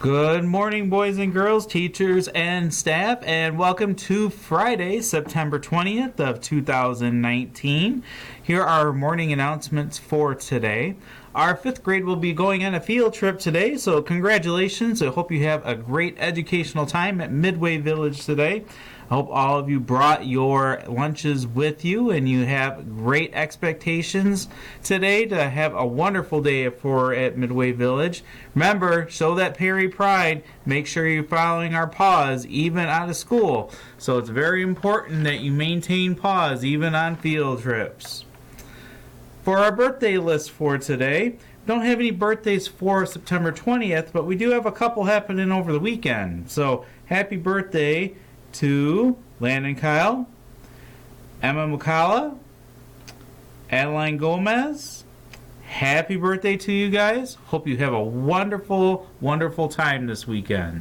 Good morning, boys and girls, teachers and staff, and welcome to Friday, September 20th of 2019. Here are our morning announcements for today. Our 5th grade will be going on a field trip today, so congratulations. I hope you have a great educational time at Midway Village today. I hope all of you brought your lunches with you and you have great expectations today to have a wonderful day at Midway Village. Remember, show that Perry pride. Make sure you're following our pause even out of school. So it's very important that you maintain pause even on field trips. For our birthday list for today, we don't have any birthdays for September 20th, but we do have a couple happening over the weekend. So happy birthday to Landon Kyle, Emma McCalla, Adeline Gomez. Happy birthday to you guys. Hope you have a wonderful, wonderful time this weekend.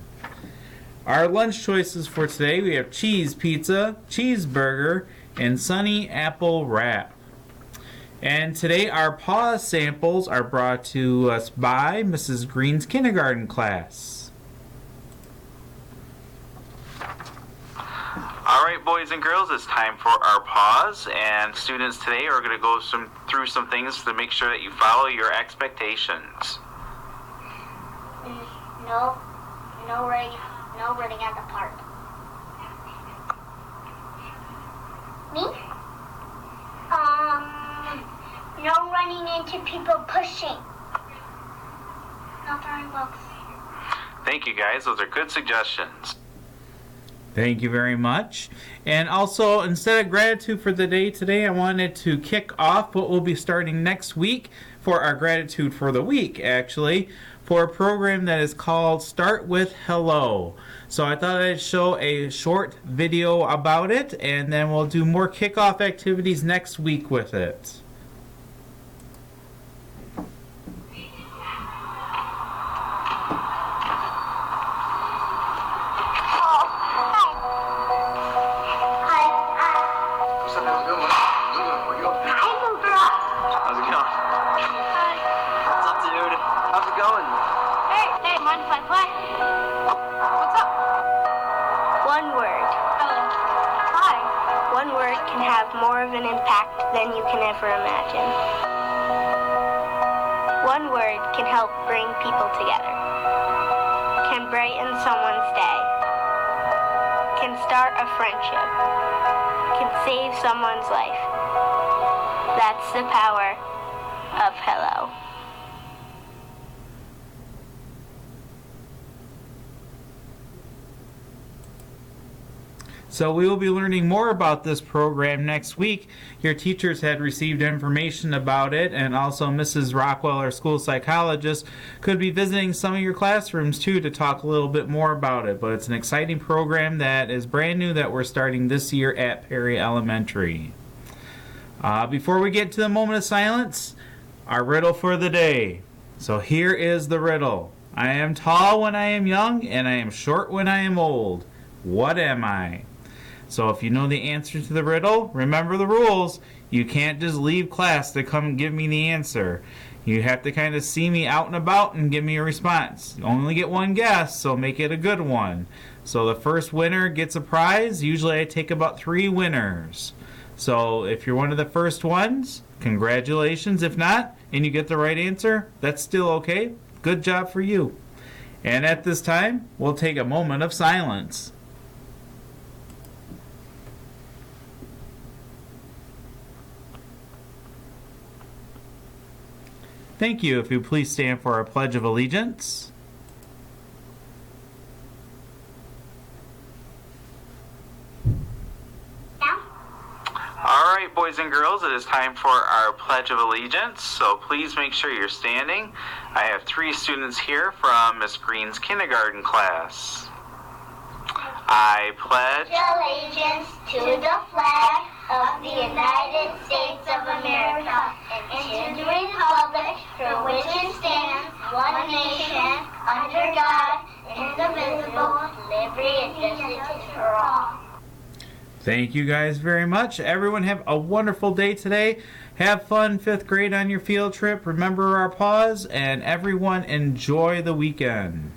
Our lunch choices for today, we have cheese pizza, cheeseburger, and sunny apple wrap. And today our pause samples are brought to us by Mrs. Green's kindergarten class. Alright, boys and girls, it's time for our pause, and students today are going to go through some things to make sure that you follow your expectations. No running at the park. Me? No running into people pushing. No throwing books. Thank you, guys. Those are good suggestions. Thank you very much. And also, instead of gratitude for the day today, I wanted to kick off what we'll be starting next week for our gratitude for the week, actually, for a program that is called Start with Hello. So I thought I'd show a short video about it, and then we'll do more kickoff activities next week with it. More of an impact than you can ever imagine. One word can help bring people together, can brighten someone's day, can start a friendship, can save someone's life. That's the power of hello. So we will be learning more about this program next week. Your teachers had received information about it, and also Mrs. Rockwell, our school psychologist, could be visiting some of your classrooms too to talk a little bit more about it. But it's an exciting program that is brand new that we're starting this year at Perry Elementary. Before we get to the moment of silence, our riddle for the day. So here is the riddle. I am tall when I am young, and I am short when I am old. What am I? So if you know the answer to the riddle, remember the rules. You can't just leave class to come give me the answer. You have to kind of see me out and about and give me a response. You only get one guess, so make it a good one. So the first winner gets a prize. Usually I take about 3 winners. So if you're one of the first ones, congratulations. If not, and you get the right answer, that's still okay. Good job for you. And at this time, we'll take a moment of silence. Thank you. If you please stand for our Pledge of Allegiance. All right, boys and girls, it is time for our Pledge of Allegiance, so please make sure you're standing. I have 3 students here from Miss Green's kindergarten class. I pledge Allegiance to the flag of the United States of America and to the republic for which it stands, one nation, under God, indivisible, liberty and justice for all. Thank you guys very much. Everyone have a wonderful day today. Have fun 5th grade on your field trip. Remember our pause, and everyone enjoy the weekend.